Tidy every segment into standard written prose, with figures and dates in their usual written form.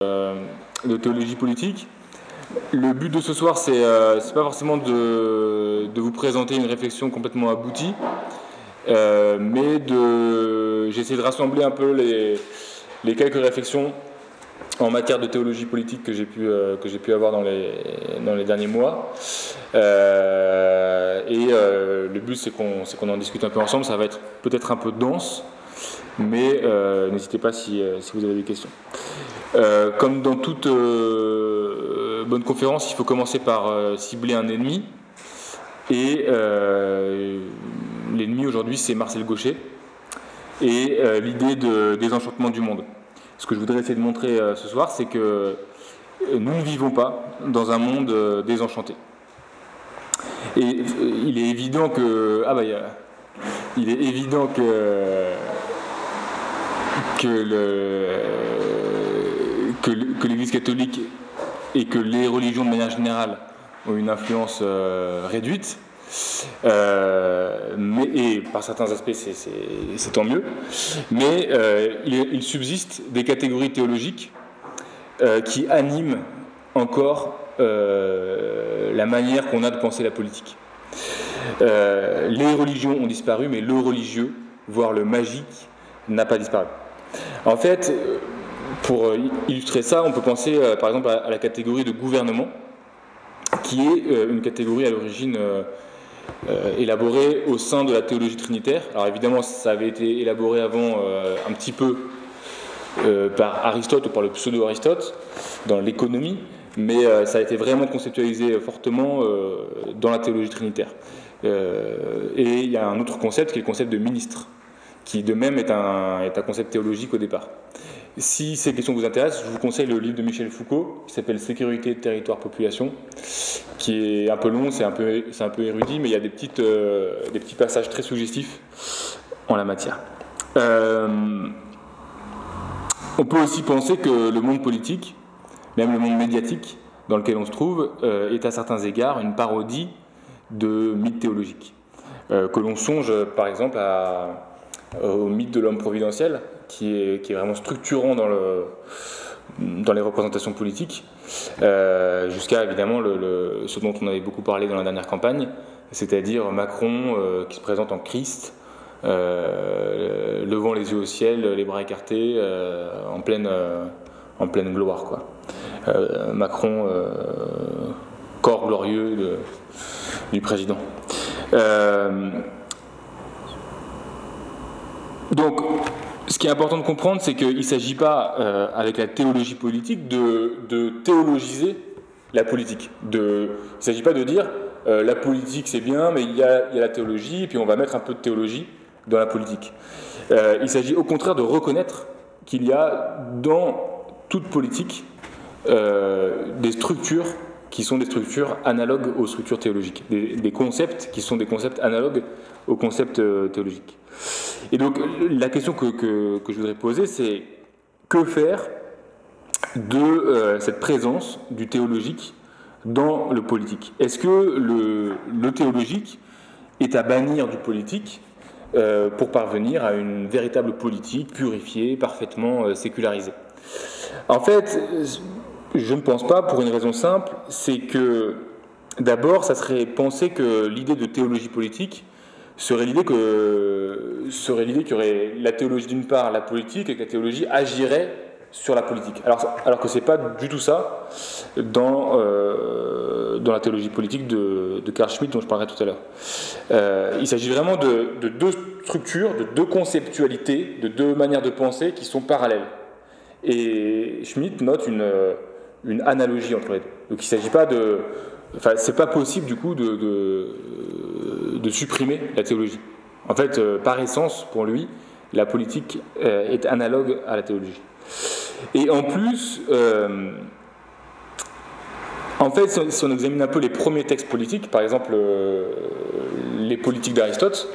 de théologie politique. Le but de ce soir, c'est pas forcément de vous présenter une réflexion complètement aboutie, mais j'essaie de rassembler un peu les quelques réflexions en matière de théologie politique que j'ai pu avoir dans les derniers mois. Le but, c'est qu'on en discute un peu ensemble. Ça va être peut-être un peu dense, mais n'hésitez pas si vous avez des questions. Comme dans toute bonne conférence, il faut commencer par cibler un ennemi. Et l'ennemi aujourd'hui, c'est Marcel Gauchet et l'idée de désenchantement du monde. Ce que je voudrais essayer de montrer ce soir, c'est que nous ne vivons pas dans un monde désenchanté. Et il est évident que l'Église catholique et que les religions de manière générale ont une influence réduite, et par certains aspects c'est tant mieux, mais il subsiste des catégories théologiques qui animent encore la manière qu'on a de penser la politique. Les religions ont disparu, mais le religieux, voire le magique, n'a pas disparu. En fait, pour illustrer ça, on peut penser par exemple à la catégorie de gouvernement, qui est une catégorie à l'origine élaborée au sein de la théologie trinitaire. Alors évidemment, ça avait été élaboré avant un petit peu par Aristote ou par le pseudo-Aristote dans l'économie, mais ça a été vraiment conceptualisé fortement dans la théologie trinitaire. Et il y a un autre concept qui est le concept de ministre, qui de même est un concept théologique au départ. Si ces questions vous intéressent, je vous conseille le livre de Michel Foucault qui s'appelle Sécurité, territoire, population, qui est un peu long, c'est un peu érudit, mais il y a des petits passages très suggestifs en la matière. On peut aussi penser que le monde politique, même le monde médiatique dans lequel on se trouve, est à certains égards une parodie de mythes théologiques. Que l'on songe par exemple au mythe de l'homme providentiel, qui est vraiment structurant dans les représentations politiques, jusqu'à évidemment ce dont on avait beaucoup parlé dans la dernière campagne, c'est-à-dire Macron qui se présente en Christ, levant les yeux au ciel, les bras écartés, en pleine gloire, quoi. Macron, corps glorieux du président. Donc, ce qui est important de comprendre, c'est qu'il ne s'agit pas, avec la théologie politique, de théologiser la politique. Il ne s'agit pas de dire la politique c'est bien, mais il y a la théologie, et puis on va mettre un peu de théologie dans la politique. Il s'agit au contraire de reconnaître qu'il y a dans toute politique des structures qui sont des structures analogues aux structures théologiques, des concepts qui sont des concepts analogues aux concepts théologiques. Et donc la question que je voudrais poser, c'est que faire de cette présence du théologique dans le politique? Est-ce que le théologique est à bannir du politique pour parvenir à une véritable politique purifiée, parfaitement sécularisée? En fait, je ne pense pas, pour une raison simple, c'est que d'abord, ça serait penser que l'idée de théologie politique serait l'idée qu'il y aurait la théologie d'une part, la politique, et que la théologie agirait sur la politique. Alors que c'est pas du tout ça dans la théologie politique de Carl Schmitt dont je parlerai tout à l'heure. Il s'agit vraiment de deux structures, de deux conceptualités, de deux manières de penser qui sont parallèles. Et Schmitt note une analogie entre les deux. Donc il ne s'agit pas de... Enfin, c'est pas possible du coup de supprimer la théologie. En fait, par essence, pour lui, la politique est analogue à la théologie. Et en plus, en fait, si on examine un peu les premiers textes politiques, par exemple les politiques d'Aristote,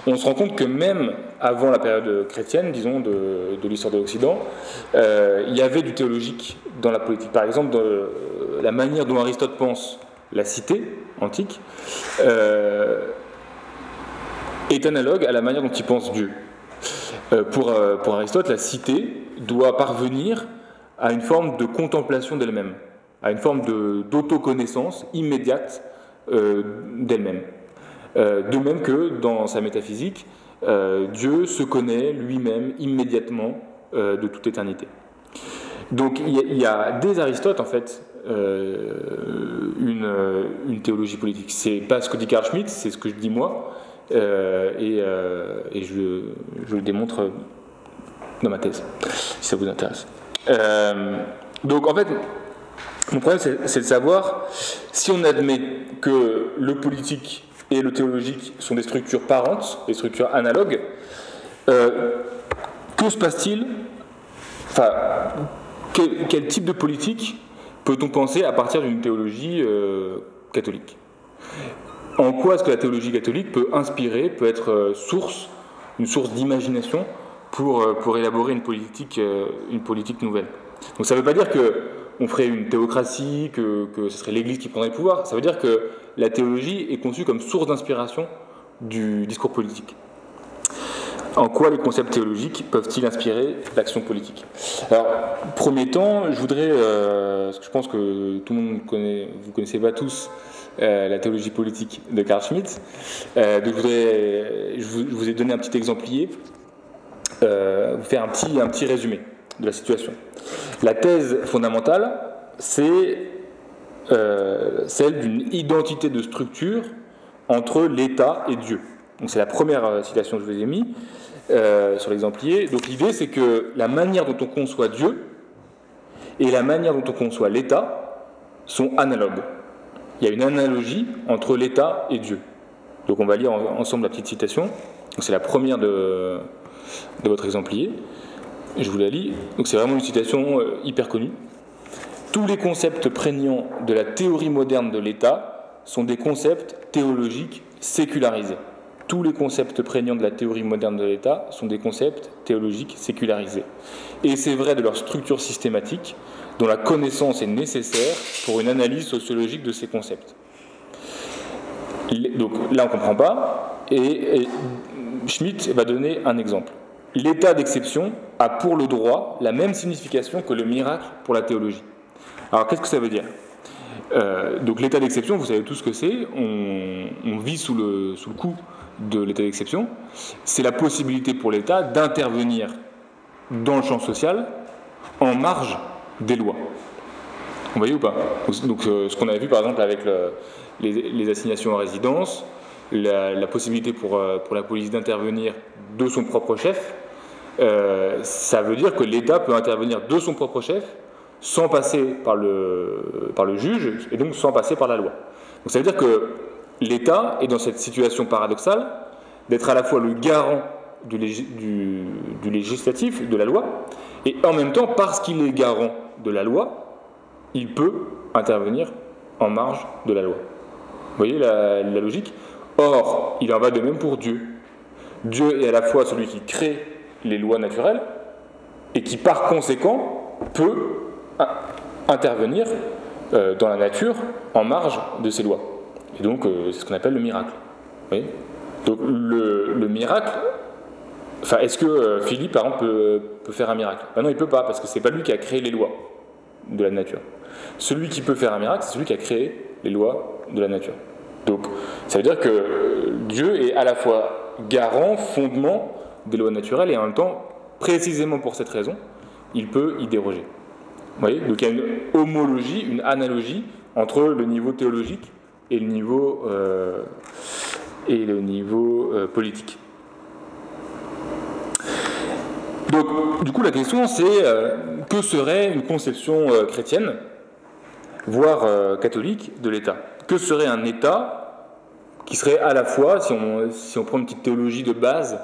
on se rend compte que même avant la période chrétienne, disons, de l'histoire de l'Occident, il y avait du théologique dans la politique. Par exemple, la manière dont Aristote pense la cité antique est analogue à la manière dont il pense Dieu. Pour Aristote, la cité doit parvenir à une forme de contemplation d'elle-même, à une forme d'autoconnaissance immédiate d'elle-même. De même que dans sa métaphysique, Dieu se connaît lui-même immédiatement de toute éternité. Donc il y a dès Aristote en fait une théologie politique. C'est pas ce que dit Carl Schmitt, c'est ce que je dis moi, et je le démontre dans ma thèse, si ça vous intéresse. Donc en fait, mon problème c'est de savoir si on admet que le politique et le théologique sont des structures parentes, des structures analogues, que se passe-t-il? Enfin, quel type de politique peut-on penser à partir d'une théologie catholique? En quoi est-ce que la théologie catholique peut inspirer, peut être une source d'imagination pour élaborer une politique nouvelle? Donc ça ne veut pas dire qu'on ferait une théocratie, que ce serait l'Église qui prendrait le pouvoir. Ça veut dire que la théologie est conçue comme source d'inspiration du discours politique. En quoi les concepts théologiques peuvent-ils inspirer l'action politique? Alors, premier temps, je voudrais, parce que je pense que tout le monde connaît, vous ne connaissez pas tous la théologie politique de Carl Schmitt, donc je vous ai donné un petit exemplier, vous faire un petit résumé de la situation. La thèse fondamentale, c'est celle d'une identité de structure entre l'État et Dieu. Donc c'est la première citation que je vous ai mise sur l'exemplier. Donc l'idée, c'est que la manière dont on conçoit Dieu et la manière dont on conçoit l'État sont analogues. Il y a une analogie entre l'État et Dieu. Donc on va lire ensemble la petite citation. C'est la première de votre exemplier. Je vous la lis. Donc c'est vraiment une citation hyper connue. Tous les concepts prégnants de la théorie moderne de l'État sont des concepts théologiques sécularisés. Tous les concepts prégnants de la théorie moderne de l'État sont des concepts théologiques sécularisés. Et c'est vrai de leur structure systématique, dont la connaissance est nécessaire pour une analyse sociologique de ces concepts. Donc là, on ne comprend pas, et Schmitt va donner un exemple. L'état d'exception a pour le droit la même signification que le miracle pour la théologie. Alors, qu'est-ce que ça veut dire? Donc l'état d'exception, vous savez tout ce que c'est, on vit sous le coup de l'état d'exception, c'est la possibilité pour l'État d'intervenir dans le champ social en marge des lois. Vous voyez ou pas? Donc ce qu'on a vu par exemple avec les assignations en résidence, la possibilité pour la police d'intervenir de son propre chef, ça veut dire que l'État peut intervenir de son propre chef sans passer par le juge et donc sans passer par la loi. Donc ça veut dire que l'État est dans cette situation paradoxale d'être à la fois le garant du législatif, de la loi, et en même temps, parce qu'il est garant de la loi, il peut intervenir en marge de la loi. Vous voyez la logique? Or, il en va de même pour Dieu. Dieu est à la fois celui qui crée les lois naturelles et qui, par conséquent, peut intervenir dans la nature en marge de ces lois. Et donc, c'est ce qu'on appelle le miracle. Vous voyez? Donc, le miracle, enfin, est-ce que Philippe, par exemple, peut faire un miracle? Ben non, il ne peut pas, parce que ce n'est pas lui qui a créé les lois de la nature. Celui qui peut faire un miracle, c'est celui qui a créé les lois de la nature. Donc, ça veut dire que Dieu est à la fois garant, fondement des lois naturelles, et en même temps, précisément pour cette raison, il peut y déroger. Vous voyez? Donc il y a une homologie, une analogie entre le niveau théologique et le niveau politique. Donc, du coup, la question, c'est que serait une conception chrétienne, voire catholique, de l'État? Que serait un État qui serait à la fois, si on prend une petite théologie de base,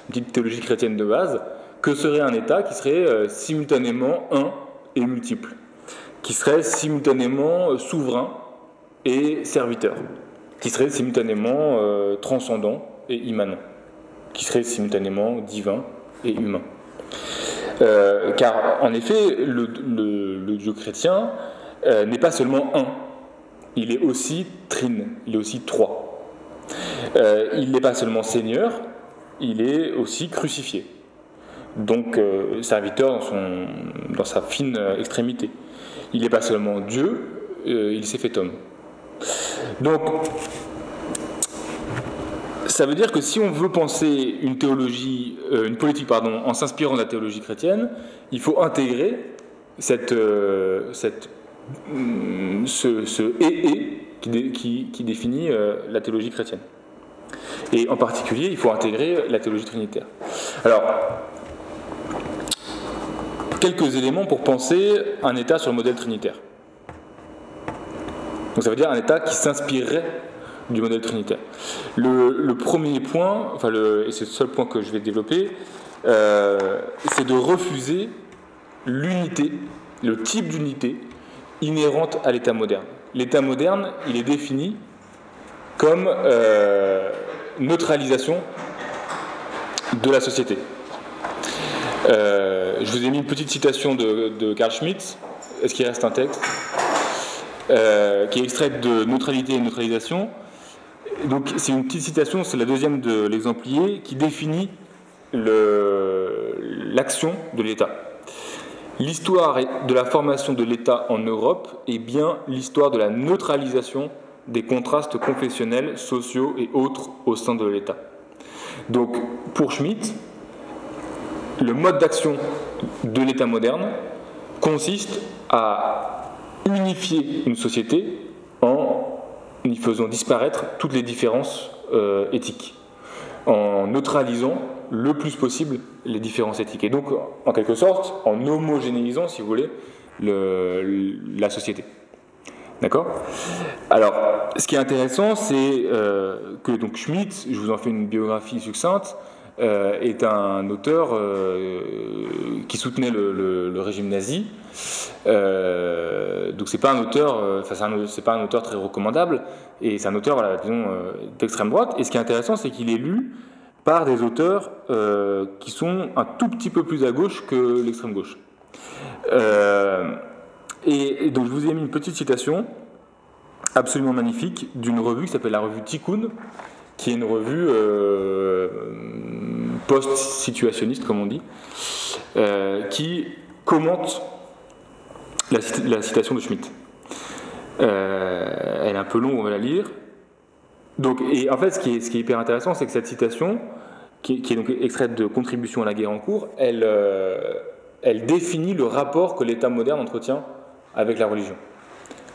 une petite théologie chrétienne de base, que serait un État qui serait simultanément un et multiple, qui serait simultanément souverain et serviteur, qui serait simultanément transcendant et immanent, qui serait simultanément divin et humain. Car en effet, le Dieu chrétien n'est pas seulement un, il est aussi trine, il est aussi trois. Il n'est pas seulement Seigneur, il est aussi crucifié. donc serviteur dans sa fine extrémité. Il n'est pas seulement Dieu, il s'est fait homme. Donc, ça veut dire que si on veut penser une politique en s'inspirant de la théologie chrétienne, il faut intégrer ce qui définit la théologie chrétienne. Et en particulier, il faut intégrer la théologie trinitaire. Alors, quelques éléments pour penser un État sur le modèle trinitaire. Donc ça veut dire un État qui s'inspirerait du modèle trinitaire. Le premier point, et c'est le seul point que je vais développer, c'est de refuser l'unité, le type d'unité inhérente à l'État moderne. L'État moderne, il est défini comme neutralisation de la société. Je vous ai mis une petite citation de Carl Schmitt. Est-ce qu'il reste un texte qui est extraite de Neutralité et neutralisation. Donc c'est une petite citation, c'est la deuxième de l'exemplier, qui définit l'action de l'État. L'histoire de la formation de l'État en Europe est bien l'histoire de la neutralisation des contrastes confessionnels, sociaux et autres au sein de l'État. Donc pour Schmitt, le mode d'action de l'État moderne consiste à unifier une société en y faisant disparaître toutes les différences éthiques, en neutralisant le plus possible les différences éthiques. Et donc, en quelque sorte, en homogénéisant, si vous voulez, la société. D'accord ? Alors, ce qui est intéressant, c'est que donc, Schmitt, je vous en fais une biographie succincte, est un auteur qui soutenait le régime nazi. Donc c'est pas un auteur, c'est pas un auteur très recommandable, et c'est un auteur, voilà, disons, d'extrême droite. Et ce qui est intéressant, c'est qu'il est lu par des auteurs qui sont un tout petit peu plus à gauche que l'extrême gauche. Et donc je vous ai mis une petite citation absolument magnifique d'une revue qui s'appelle la revue Tikkun, qui est une revue post-situationniste, comme on dit, qui commente la citation de Schmitt. Elle est un peu longue, on va la lire. Donc, et en fait, ce qui est hyper intéressant, c'est que cette citation, qui est donc extraite de Contribution à la guerre en cours, elle définit le rapport que l'État moderne entretient avec la religion.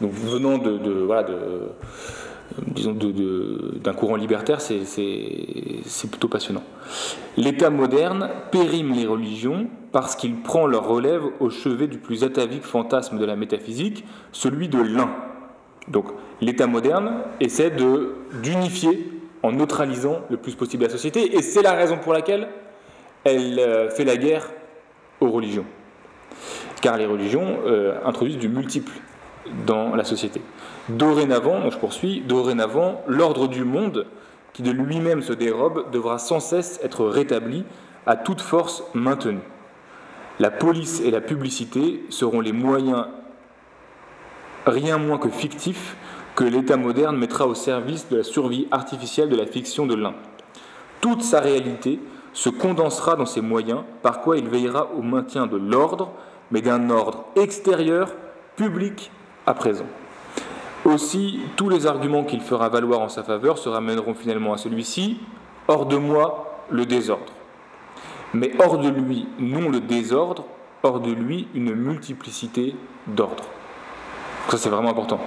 Donc, venant d'un courant libertaire, c'est plutôt passionnant. L'État moderne périme les religions parce qu'il prend leur relève au chevet du plus atavique fantasme de la métaphysique, celui de l'un. Donc l'État moderne essaie d'unifier en neutralisant le plus possible la société, et c'est la raison pour laquelle elle fait la guerre aux religions. Car les religions introduisent du multiple dans la société. Dorénavant, donc je poursuis, dorénavant, l'ordre du monde, qui de lui-même se dérobe, devra sans cesse être rétabli, à toute force maintenu. La police et la publicité seront les moyens rien moins que fictifs que l'État moderne mettra au service de la survie artificielle de la fiction de l'un. Toute sa réalité se condensera dans ces moyens, par quoi il veillera au maintien de l'ordre, mais d'un ordre extérieur, public, à présent. Aussi, tous les arguments qu'il fera valoir en sa faveur se ramèneront finalement à celui-ci, hors de moi, le désordre. Mais hors de lui, non le désordre, hors de lui, une multiplicité d'ordres. Ça, c'est vraiment important.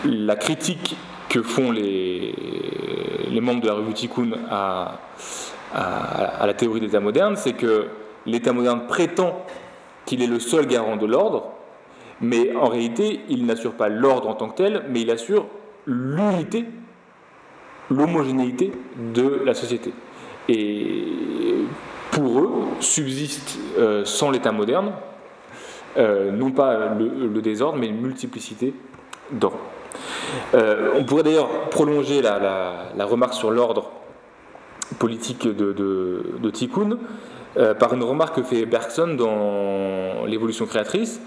La critique que font les membres de la revue Tikkun à la théorie de l'État moderne, c'est que l'État moderne prétend qu'il est le seul garant de l'ordre, mais en réalité, il n'assure pas l'ordre en tant que tel, mais il assure l'unité, l'homogénéité de la société. Et pour eux, subsiste sans l'État moderne, non pas le désordre, mais une multiplicité d'ordres. On pourrait d'ailleurs prolonger la remarque sur l'ordre politique de Tikkun par une remarque que fait Bergson dans L'évolution créatrice.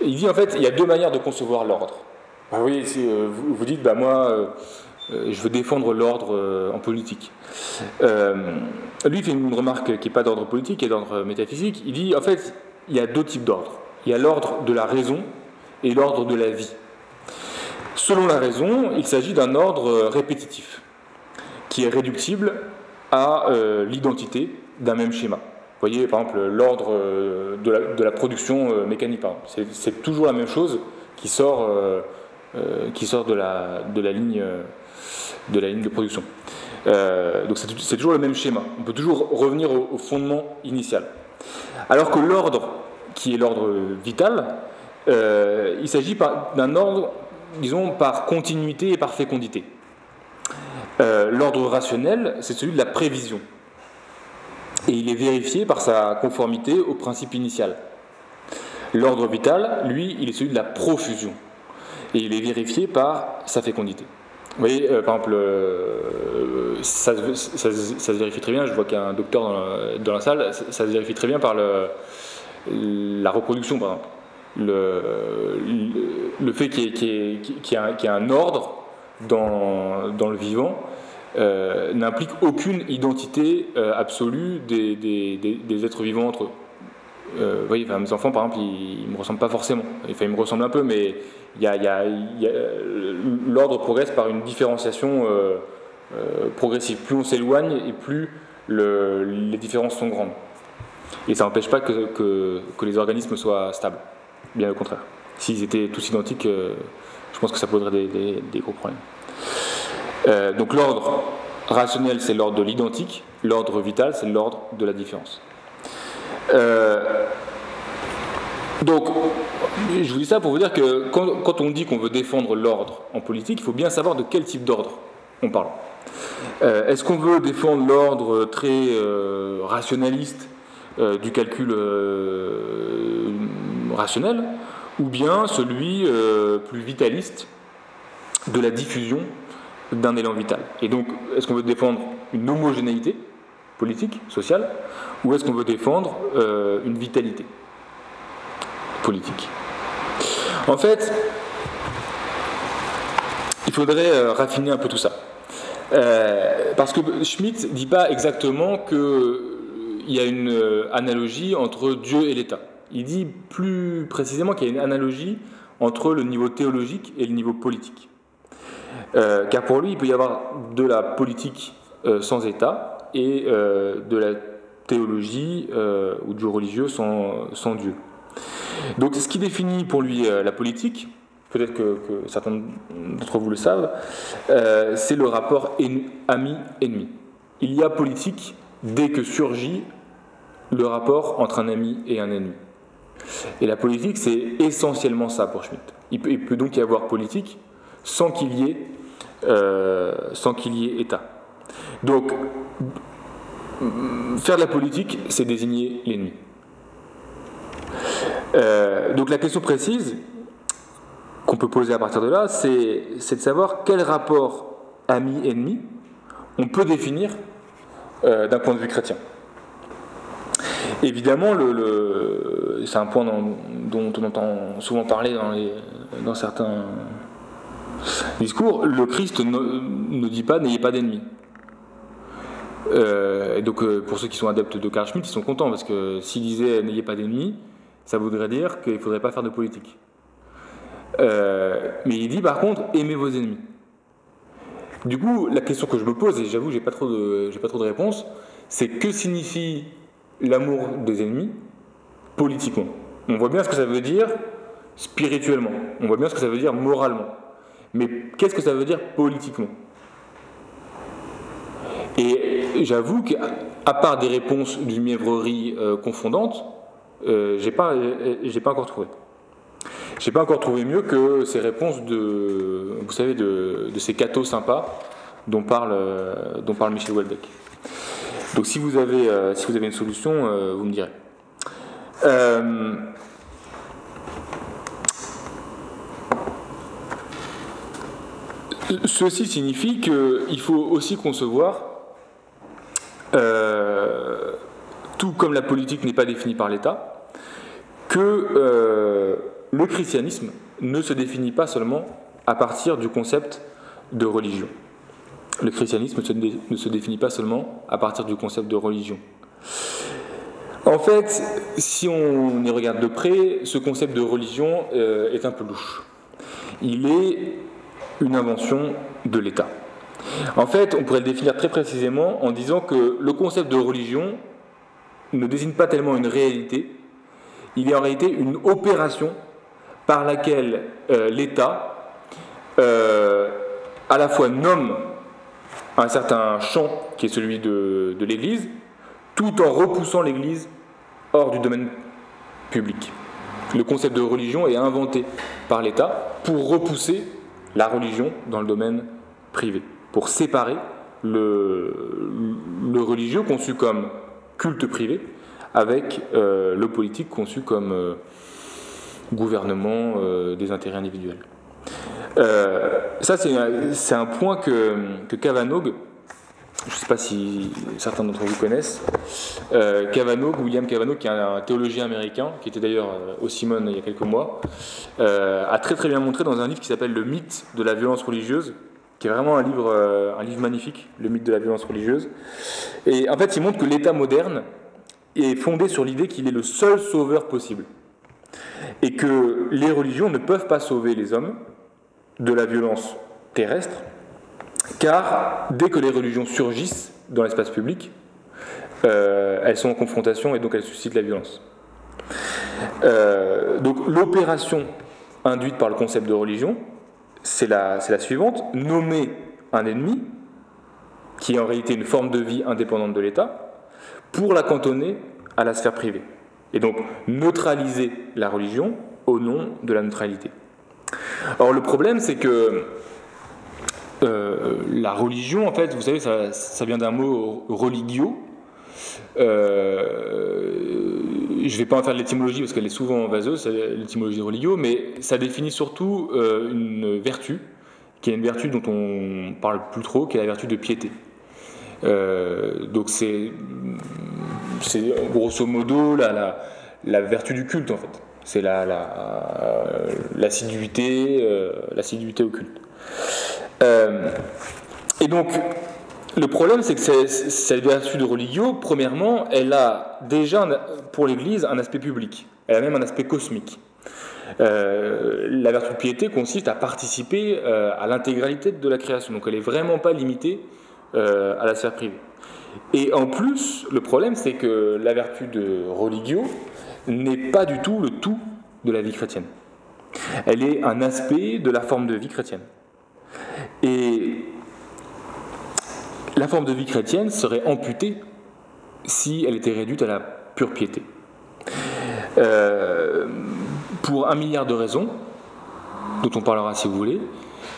Il dit en fait, il y a deux manières de concevoir l'ordre. Bah oui, si vous dites, moi, je veux défendre l'ordre en politique. Lui, il fait une remarque qui n'est pas d'ordre politique, qui est d'ordre métaphysique. Il dit, en fait, il y a deux types d'ordre. Il y a l'ordre de la raison et l'ordre de la vie. Selon la raison, il s'agit d'un ordre répétitif, qui est réductible à l'identité d'un même schéma. Vous voyez, par exemple, l'ordre de la production mécanique, par exemple. C'est toujours la même chose qui sort de la ligne de production. Donc c'est toujours le même schéma. On peut toujours revenir au fondement initial. Alors que l'ordre, qui est l'ordre vital, il s'agit d'un ordre, disons, par continuité et par fécondité. L'ordre rationnel, c'est celui de la prévision. Et il est vérifié par sa conformité au principe initial. L'ordre vital, lui, il est celui de la profusion. Et il est vérifié par sa fécondité. Vous voyez, par exemple, ça se vérifie très bien, je vois qu'il y a un docteur dans la salle, ça se vérifie très bien par la reproduction, par exemple. Le fait qu'il y ait un ordre dans le vivant n'implique aucune identité absolue des êtres vivants entre eux. Vous voyez, enfin, mes enfants, par exemple, ils ne me ressemblent pas forcément. Enfin, ils me ressemblent un peu, mais l'ordre progresse par une différenciation progressive. Plus on s'éloigne et plus les différences sont grandes. Et ça n'empêche pas que les organismes soient stables. Bien au contraire. S'ils étaient tous identiques, je pense que ça poserait des gros problèmes. Donc l'ordre rationnel, c'est l'ordre de l'identique. L'ordre vital, c'est l'ordre de la différence. Donc, je vous dis ça pour vous dire que quand on dit qu'on veut défendre l'ordre en politique, il faut bien savoir de quel type d'ordre on parle. Est-ce qu'on veut défendre l'ordre très rationaliste du calcul rationnel, ou bien celui plus vitaliste de la diffusion d'un élan vital? Et donc, est-ce qu'on veut défendre une homogénéité politique, sociale, ou est-ce qu'on veut défendre une vitalité politique? En fait, il faudrait raffiner un peu tout ça. Parce que Schmitt ne dit pas exactement qu'il y a une analogie entre Dieu et l'État. Il dit plus précisément qu'il y a une analogie entre le niveau théologique et le niveau politique. Car pour lui, il peut y avoir de la politique sans État et de la théologie ou du religieux sans Dieu. Donc ce qui définit pour lui la politique, peut-être que certains d'entre vous le savent, c'est le rapport ami-ennemi. Il y a politique dès que surgit le rapport entre un ami et un ennemi. Et la politique, c'est essentiellement ça pour Schmitt. Il peut donc y avoir politique sans qu'il y ait État. Donc, faire de la politique, c'est désigner l'ennemi. Donc la question précise qu'on peut poser à partir de là, c'est de savoir quel rapport ami-ennemi on peut définir d'un point de vue chrétien. Évidemment, c'est un point dont on entend souvent parler dans certains discours. Le Christ ne dit pas « n'ayez pas d'ennemis ». Donc pour ceux qui sont adeptes de Carl Schmitt, ils sont contents, parce que s'il disait « n'ayez pas d'ennemis », ça voudrait dire qu'il ne faudrait pas faire de politique. Mais il dit par contre « aimez vos ennemis ». Du coup, la question que je me pose, et j'avoue j'ai pas trop de réponse, c'est que signifie l'amour des ennemis politiquement? On voit bien ce que ça veut dire spirituellement, on voit bien ce que ça veut dire moralement, mais qu'est-ce que ça veut dire politiquement? Et j'avoue qu'à part des réponses d'une mièvrerie confondante, j'ai pas encore trouvé. J'ai pas encore trouvé mieux que ces réponses de ces cathos sympas dont parle Michel Houellebecq. Donc si vous avez une solution, vous me direz. Ceci signifie qu'il faut aussi concevoir, tout comme la politique n'est pas définie par l'État, que le christianisme ne se définit pas seulement à partir du concept de religion. le christianisme ne se définit pas seulement à partir du concept de religion. En fait, si on y regarde de près, ce concept de religion est un peu louche. Il est une invention de l'État. En fait, on pourrait le définir très précisément en disant que le concept de religion ne désigne pas tellement une réalité, il est en réalité une opération par laquelle l'État à la fois nomme un certain champ qui est celui de l'Église, tout en repoussant l'Église hors du domaine public. Le concept de religion est inventé par l'État pour repousser la religion dans le domaine privé, pour séparer le religieux conçu comme culte privé avec le politique conçu comme gouvernement des intérêts individuels. Ça, c'est un point que Cavanaugh, je ne sais pas si certains d'entre vous connaissent, William Cavanaugh, qui est un théologien américain, qui était d'ailleurs au Simone il y a quelques mois, a très très bien montré dans un livre qui s'appelle « Le mythe de la violence religieuse », qui est vraiment un livre magnifique, « Le mythe de la violence religieuse ». Et en fait, il montre que l'État moderne est fondé sur l'idée qu'il est le seul sauveur possible, et que les religions ne peuvent pas sauver les hommes de la violence terrestre, car dès que les religions surgissent dans l'espace public, elles sont en confrontation et donc elles suscitent la violence. Donc l'opération induite par le concept de religion, c'est la suivante: nommer un ennemi, qui est en réalité une forme de vie indépendante de l'État, pour la cantonner à la sphère privée. Et donc neutraliser la religion au nom de la neutralité. Alors le problème, c'est que la religion, en fait, vous savez, ça vient d'un mot religio. Je ne vais pas en faire de l'étymologie parce qu'elle est souvent vaseuse, l'étymologie de religio, mais ça définit surtout une vertu, qui est une vertu dont on parle plus trop, qui est la vertu de piété. Donc c'est grosso modo la vertu du culte, en fait. C'est l'assiduité au culte. Et donc, le problème, c'est que cette vertu de religio, premièrement, elle a déjà pour l'Église un aspect public. Elle a même un aspect cosmique. La vertu de piété consiste à participer à l'intégralité de la création. Donc elle n'est vraiment pas limitée à la sphère privée. Et en plus, le problème, c'est que la vertu de religio n'est pas du tout le tout de la vie chrétienne. Elle est un aspect de la forme de vie chrétienne. Et la forme de vie chrétienne serait amputée si elle était réduite à la pure piété. Pour un milliard de raisons, dont on parlera si vous voulez,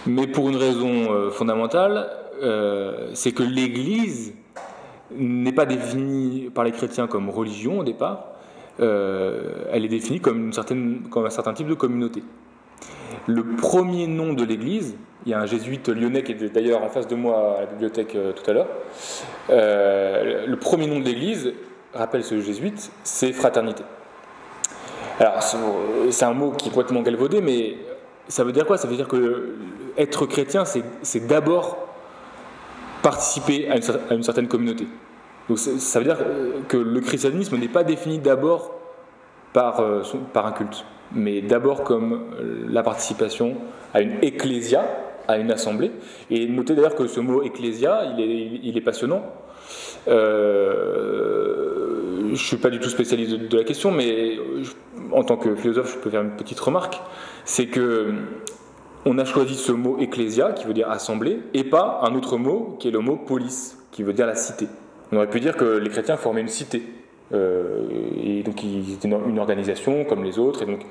mais pour une raison fondamentale, c'est que l'Église n'est pas définie par les chrétiens comme religion au départ, elle est définie comme un certain type de communauté. Le premier nom de l'Église, il y a un jésuite lyonnais qui était d'ailleurs en face de moi à la bibliothèque tout à l'heure, le premier nom de l'Église, rappelle ce jésuite, c'est fraternité. Alors c'est un mot qui est complètement galvaudé, mais ça veut dire quoi? Ça veut dire que être chrétien, c'est d'abord participer à une certaine communauté. Donc ça veut dire que le christianisme n'est pas défini d'abord par un culte, mais d'abord comme la participation à une ecclésia, à une assemblée. Et notez d'ailleurs que ce mot ecclésia, il est passionnant. Je ne suis pas du tout spécialiste de la question, mais en tant que philosophe, je peux faire une petite remarque. C'est que on a choisi ce mot ecclésia, qui veut dire assemblée, et pas un autre mot, qui est le mot polis, qui veut dire la cité. On aurait pu dire que les chrétiens formaient une cité. Et donc ils étaient une organisation comme les autres, et donc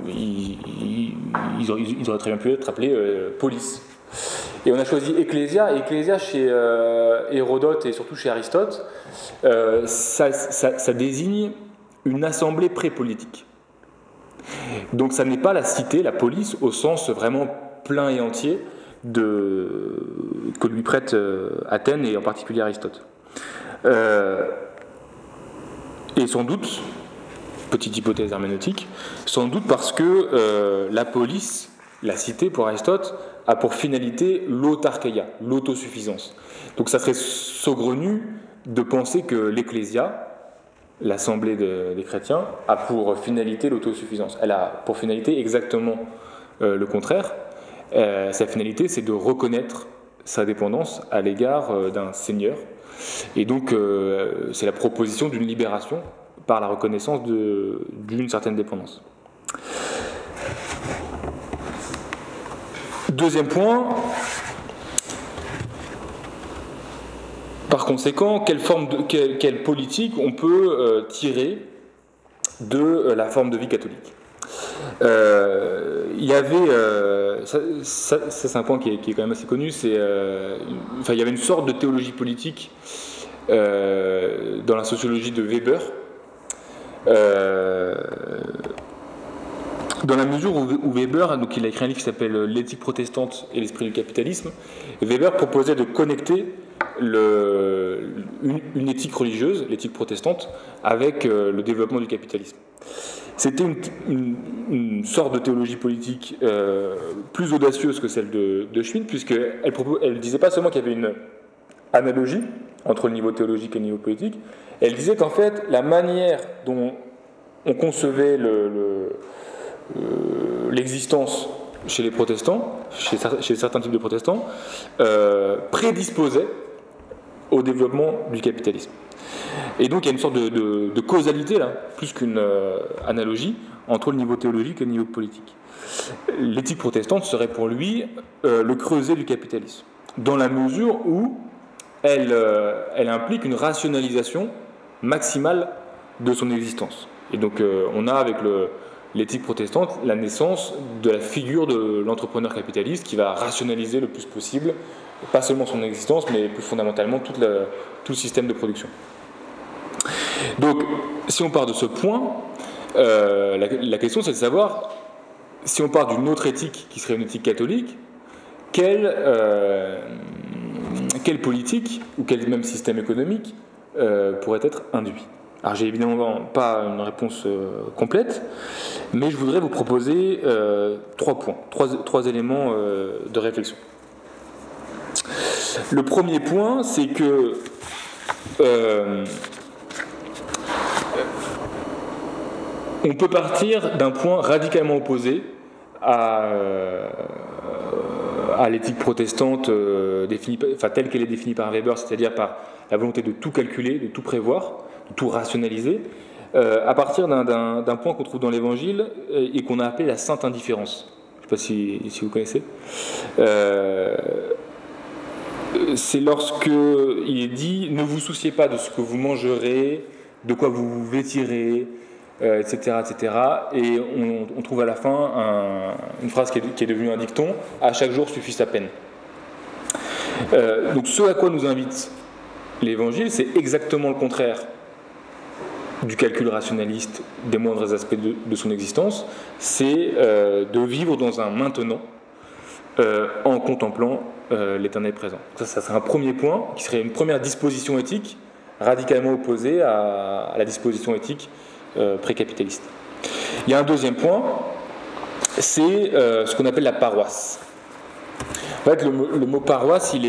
ils auraient très bien pu être appelés polis. Et on a choisi ecclésia, et ecclésia chez Hérodote et surtout chez Aristote, ça désigne une assemblée pré-politique. Donc ça n'est pas la cité, la police, au sens vraiment plein et entier que lui prête Athènes et en particulier Aristote. Et sans doute, petite hypothèse herméneutique, sans doute parce que la police la cité, pour Aristote, a pour finalité l'autarkeia, l'autosuffisance. Donc ça serait saugrenu de penser que l'ecclésia, l'assemblée des chrétiens, a pour finalité l'autosuffisance. Elle a pour finalité exactement le contraire. Sa finalité, c'est de reconnaître sa dépendance à l'égard d'un seigneur. Et donc, c'est la proposition d'une libération par la reconnaissance d'une certaine dépendance. Deuxième point, par conséquent, quelle politique on peut tirer de la forme de vie catholique? Il y avait, ça c'est un point qui est quand même assez connu, il y avait une sorte de théologie politique dans la sociologie de Weber, dans la mesure où Weber, donc il a écrit un livre qui s'appelle L'éthique protestante et l'esprit du capitalisme. Weber proposait de connecter une éthique religieuse, l'éthique protestante, avec le développement du capitalisme. C'était une sorte de théologie politique plus audacieuse que celle de Schmitt, puisqu'elle ne disait pas seulement qu'il y avait une analogie entre le niveau théologique et le niveau politique, elle disait qu'en fait, la manière dont on concevait l'existence chez les protestants, chez certains types de protestants, prédisposait au développement du capitalisme. Et donc il y a une sorte de causalité, là, plus qu'une analogie, entre le niveau théologique et le niveau politique. L'éthique protestante serait pour lui le creuset du capitalisme, dans la mesure où elle implique une rationalisation maximale de son existence. Et donc on a avec l'éthique protestante la naissance de la figure de l'entrepreneur capitaliste qui va rationaliser le plus possible, pas seulement son existence, mais plus fondamentalement tout le système de production. Donc, si on part de ce point, la question c'est de savoir, si on part d'une autre éthique qui serait une éthique catholique, quelle politique ou quel même système économique pourrait être induit. Alors j'ai évidemment pas une réponse complète, mais je voudrais vous proposer 3 points, 3 éléments de réflexion. Le premier point, c'est que on peut partir d'un point radicalement opposé à l'éthique protestante telle qu'elle est définie par Weber, c'est-à-dire par la volonté de tout calculer, de tout prévoir, de tout rationaliser, à partir d'un point qu'on trouve dans l'Évangile et qu'on a appelé la sainte indifférence. Je ne sais pas si vous connaissez. C'est lorsque il est dit « Ne vous souciez pas de ce que vous mangerez, de quoi vous vous vêtirez, etc. etc. » Et on trouve à la fin une phrase qui est devenue un dicton « À chaque jour suffit sa peine ». Donc ce à quoi nous invite l'Évangile, c'est exactement le contraire du calcul rationaliste des moindres aspects de son existence, c'est de vivre dans un maintenant en contemplant l'éternel présent. Ça serait un premier point, qui serait une première disposition éthique radicalement opposée à la disposition éthique précapitaliste. Il y a un deuxième point, c'est ce qu'on appelle la paroisse. En fait, le mot paroisse, il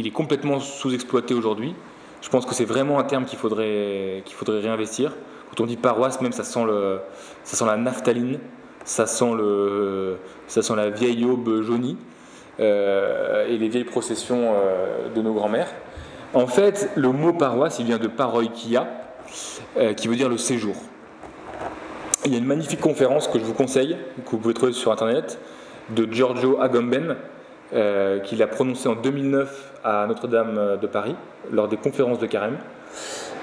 est complètement sous-exploité aujourd'hui. Je pense que c'est vraiment un terme qu'il faudrait réinvestir. Quand on dit paroisse, même ça sent la naphtaline, ça sent la vieille aube jaunie et les vieilles processions de nos grands-mères. En fait, le mot paroisse, il vient de paroikia, qui veut dire le séjour. Il y a une magnifique conférence que je vous conseille, que vous pouvez trouver sur Internet, de Giorgio Agamben, qu'il a prononcée en 2009 à Notre-Dame de Paris, lors des conférences de Carême.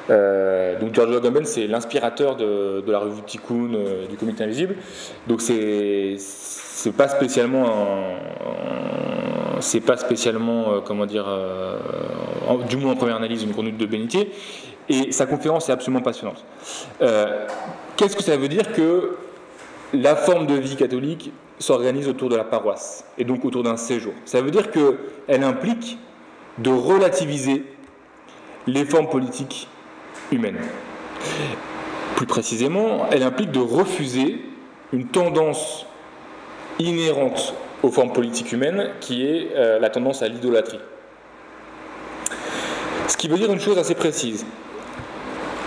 Donc Giorgio Agamben, c'est l'inspirateur de la revue Tikkun, du Comité Invisible. Donc c'est pas spécialement comment dire, du moins en première analyse, une conduite de bénitier. Et sa conférence est absolument passionnante. Qu'est-ce que ça veut dire que la forme de vie catholique s'organise autour de la paroisse et donc autour d'un séjour? Ça veut dire qu'elle implique de relativiser les formes politiques humaines. Plus précisément, elle implique de refuser une tendance inhérente aux formes politiques humaines, qui est la tendance à l'idolâtrie. Ce qui veut dire une chose assez précise.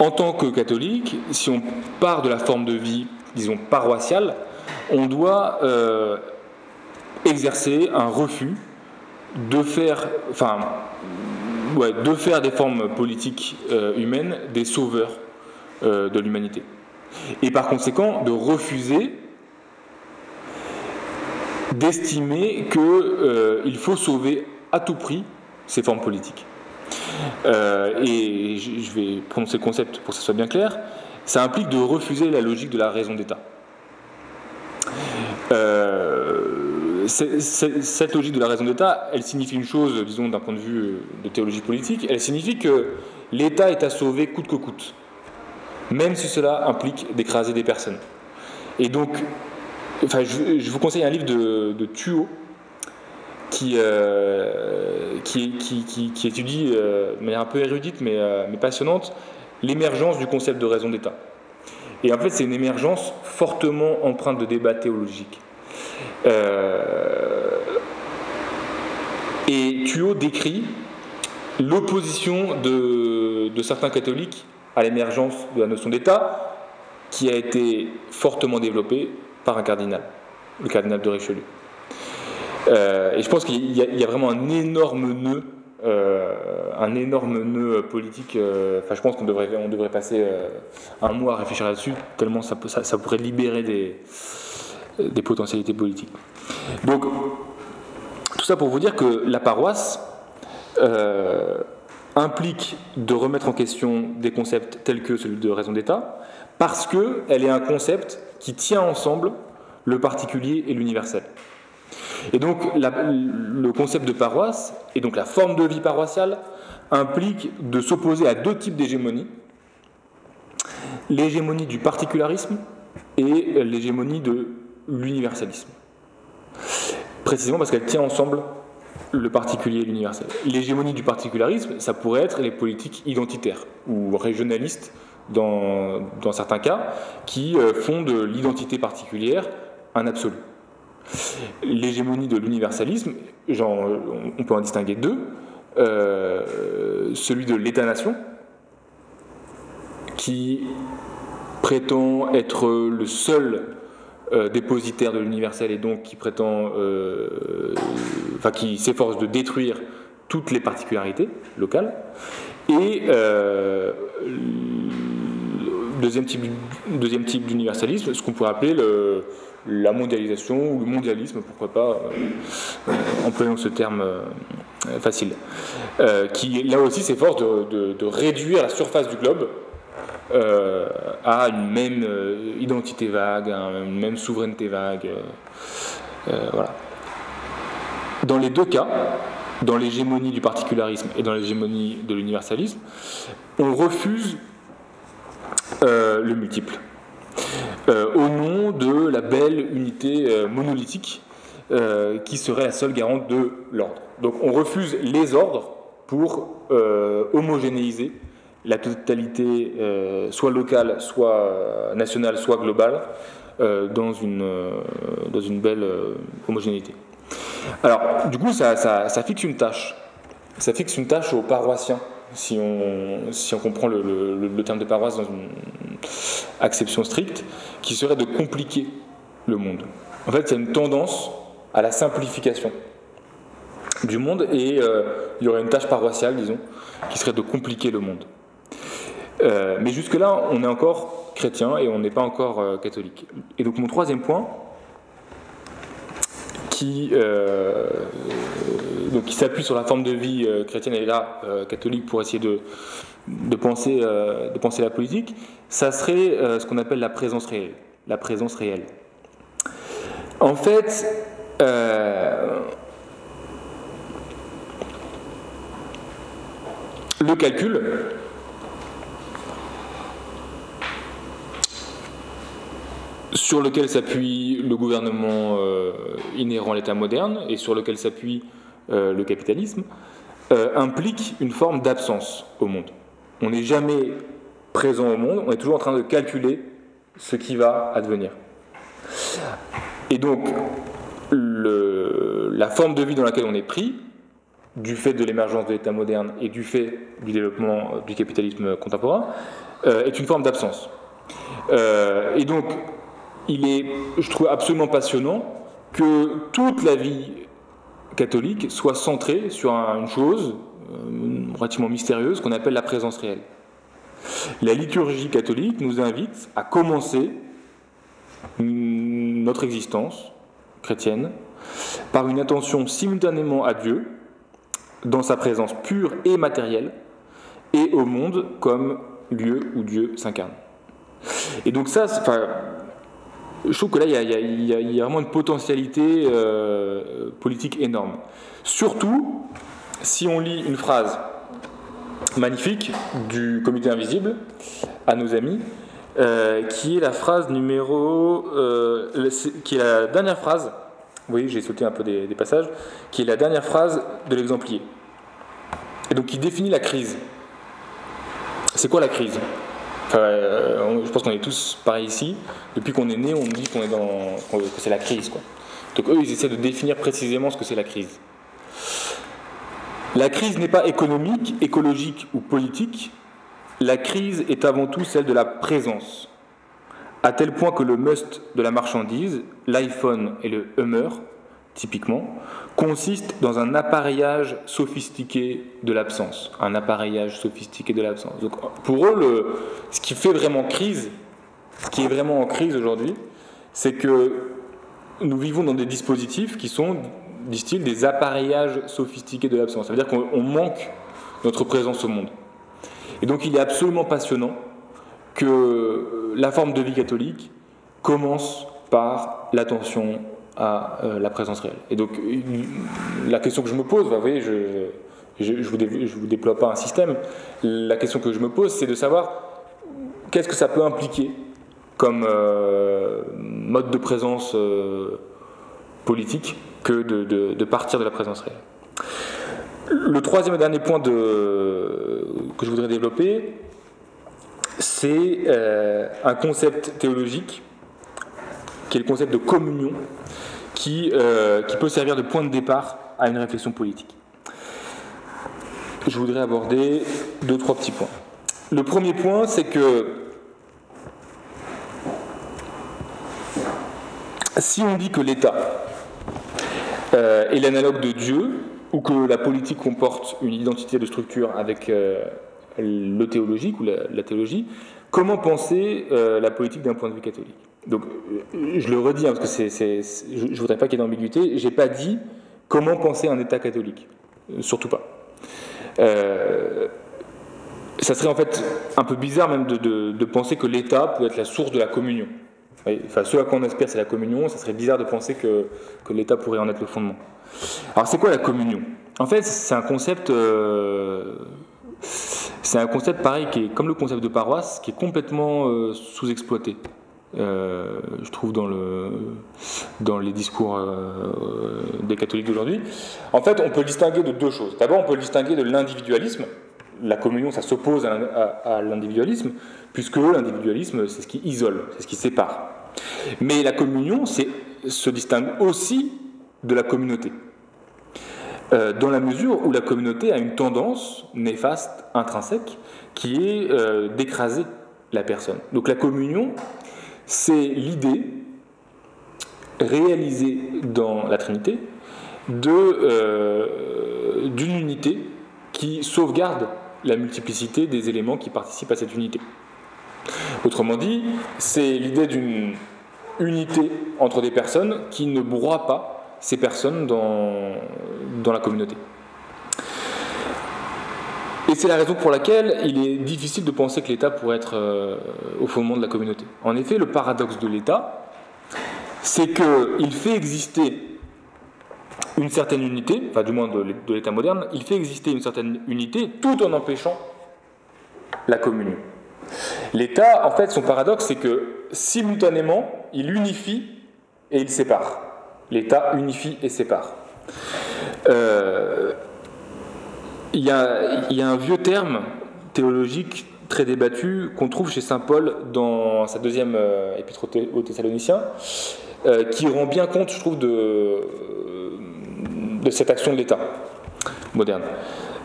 En tant que catholique, si on part de la forme de vie, disons, paroissiale, on doit exercer un refus de faire des formes politiques humaines des sauveurs de l'humanité. Et par conséquent, de refuser d'estimer qu'il faut sauver à tout prix ces formes politiques. Et je vais prononcer le concept pour que ce soit bien clair. Ça implique de refuser la logique de la raison d'État. Cette logique de la raison d'État, elle signifie une chose, disons d'un point de vue de théologie politique, elle signifie que l'État est à sauver coûte que coûte, même si cela implique d'écraser des personnes. Et donc, je vous conseille un livre de Thuot qui étudie de manière un peu érudite mais passionnante l'émergence du concept de raison d'État. Et en fait, c'est une émergence fortement empreinte de débat théologique. Et Thuot décrit l'opposition de certains catholiques à l'émergence de la notion d'État, qui a été fortement développée par un cardinal, le cardinal de Richelieu. Et je pense qu'il y a vraiment un énorme nœud politique. Je pense qu'on devrait passer un mois à réfléchir là-dessus, tellement ça pourrait libérer des potentialités politiques. Donc, tout ça pour vous dire que la paroisse implique de remettre en question des concepts tels que celui de raison d'État, parce qu'elle est un concept qui tient ensemble le particulier et l'universel. Et donc le concept de paroisse, et donc la forme de vie paroissiale, implique de s'opposer à deux types d'hégémonie: l'hégémonie du particularisme et l'hégémonie de l'universalisme. Précisément parce qu'elle tient ensemble le particulier et l'universel. L'hégémonie du particularisme, ça pourrait être les politiques identitaires ou régionalistes dans certains cas, qui font de l'identité particulière un absolu. L'hégémonie de l'universalisme, on peut en distinguer deux. Celui de l'État-nation, qui prétend être le seul dépositaire de l'universel et donc qui prétend, qui s'efforce de détruire toutes les particularités locales. Et deuxième type d'universalisme, ce qu'on pourrait appeler la mondialisation ou le mondialisme, pourquoi pas, employons ce terme facile, qui là aussi s'efforce de réduire la surface du globe à une même identité vague, à une même souveraineté vague. Voilà. Dans les deux cas, dans l'hégémonie du particularisme et dans l'hégémonie de l'universalisme, on refuse le multiple, au nom de la belle unité monolithique qui serait la seule garante de l'ordre. Donc on refuse les ordres pour homogénéiser la totalité, soit locale, soit nationale, soit globale, dans une belle homogénéité. Alors, du coup, ça fixe une tâche. Ça fixe une tâche aux paroissiens, si on comprend le terme de paroisse dans une acception stricte, qui serait de compliquer le monde. En fait, il y a une tendance à la simplification du monde, et il y aurait une tâche paroissiale, disons, qui serait de compliquer le monde. Mais jusque-là, on est encore chrétien et on n'est pas encore catholique. Et donc mon troisième point, qui s'appuie sur la forme de vie chrétienne et là catholique pour essayer de penser la politique, ça serait ce qu'on appelle la présence réelle. La présence réelle. En fait, le calcul sur lequel s'appuie le gouvernement inhérent à l'État moderne et sur lequel s'appuie le capitalisme, implique une forme d'absence au monde. On n'est jamais présent au monde, on est toujours en train de calculer ce qui va advenir. Et donc, la forme de vie dans laquelle on est pris, du fait de l'émergence de l'État moderne et du fait du développement du capitalisme contemporain, est une forme d'absence. Et donc, je trouve absolument passionnant que toute la vie catholique soit centrée sur une chose relativement mystérieuse qu'on appelle la présence réelle. La liturgie catholique nous invite à commencer notre existence chrétienne par une attention simultanément à Dieu, dans sa présence pure et matérielle, et au monde comme lieu où Dieu s'incarne. Et donc ça, je trouve que là, il y a vraiment une potentialité politique énorme. Surtout, si on lit une phrase magnifique du Comité Invisible à nos amis, qui est la phrase qui est la dernière phrase, vous voyez, j'ai sauté un peu des passages, qui est la dernière phrase de l'exemplier. Et donc, qui définit la crise. C'est quoi la crise ? Je pense qu'on est tous pareils ici. Depuis qu'on est né, on nous dit que c'est la crise, quoi. Donc eux, ils essaient de définir précisément ce que c'est la crise. La crise n'est pas économique, écologique ou politique. La crise est avant tout celle de la présence. À tel point que le must de la marchandise, l'iPhone et le Hummer, typiquement, consiste dans un appareillage sophistiqué de l'absence. Un appareillage sophistiqué de l'absence. Donc, pour eux, ce qui fait vraiment crise, ce qui est vraiment en crise aujourd'hui, c'est que nous vivons dans des dispositifs qui sont, disent-ils, des appareillages sophistiqués de l'absence. Ça veut dire qu'on manque notre présence au monde. Et donc il est absolument passionnant que la forme de vie catholique commence par l'attention à la présence réelle. Et donc, la question que je me pose, vous voyez, je vous déploie pas un système, la question que je me pose, c'est de savoir qu'est-ce que ça peut impliquer comme mode de présence politique que de partir de la présence réelle. Le troisième et dernier point que je voudrais développer, c'est un concept théologique qui est le concept de communion, qui peut servir de point de départ à une réflexion politique. Je voudrais aborder 2-3 petits points. Le premier point, c'est que si on dit que l'État est l'analogue de Dieu, ou que la politique comporte une identité de structure avec le théologique ou la théologie, comment penser la politique d'un point de vue catholique ? Donc, je le redis, parce que je ne voudrais pas qu'il y ait d'ambiguïté, je n'ai pas dit comment penser un État catholique. Surtout pas. Ça serait en fait un peu bizarre même de penser que l'État peut être la source de la communion. Enfin, ce à quoi on aspire, c'est la communion. Ça serait bizarre de penser que l'État pourrait en être le fondement. Alors, c'est quoi la communion ? En fait, c'est un concept pareil, qui est comme le concept de paroisse, qui est complètement sous-exploité. Je trouve dans les discours des catholiques d'aujourd'hui. En fait, on peut le distinguer de deux choses. D'abord, on peut le distinguer de l'individualisme. La communion, ça s'oppose à l'individualisme, puisque l'individualisme, c'est ce qui isole, c'est ce qui sépare. Mais la communion se distingue aussi de la communauté, dans la mesure où la communauté a une tendance néfaste, intrinsèque, qui est d'écraser la personne. Donc la communion, c'est l'idée réalisée dans la Trinité d'une unité qui sauvegarde la multiplicité des éléments qui participent à cette unité. Autrement dit, c'est l'idée d'une unité entre des personnes qui ne broie pas ces personnes dans la communauté. Et c'est la raison pour laquelle il est difficile de penser que l'État pourrait être au fondement de la communauté. En effet, le paradoxe de l'État, c'est qu'il fait exister une certaine unité, enfin du moins de l'État moderne, il fait exister une certaine unité tout en empêchant la communion. L'État, en fait, son paradoxe, c'est que simultanément, il unifie et il sépare. L'État unifie et sépare. Il y a un vieux terme théologique très débattu qu'on trouve chez saint Paul dans sa deuxième épître aux Thessaloniciens, qui rend bien compte, je trouve, de cette action de l'État moderne,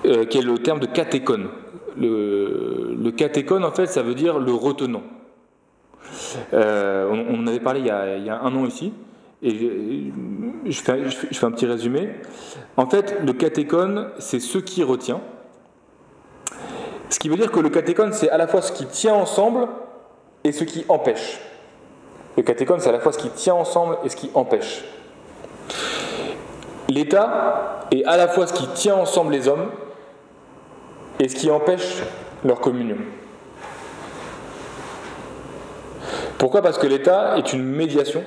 qui est le terme de catéchone. Le catéchone, en fait, ça veut dire le retenant. On en avait parlé il y a un an ici, et je fais un petit résumé. En fait, le catéchone, c'est ce qui retient. Ce qui veut dire que le catéchone, c'est à la fois ce qui tient ensemble et ce qui empêche. Le catéchone, c'est à la fois ce qui tient ensemble et ce qui empêche. L'État est à la fois ce qui tient ensemble les hommes et ce qui empêche leur communion. Pourquoi ? Parce que l'État est une médiation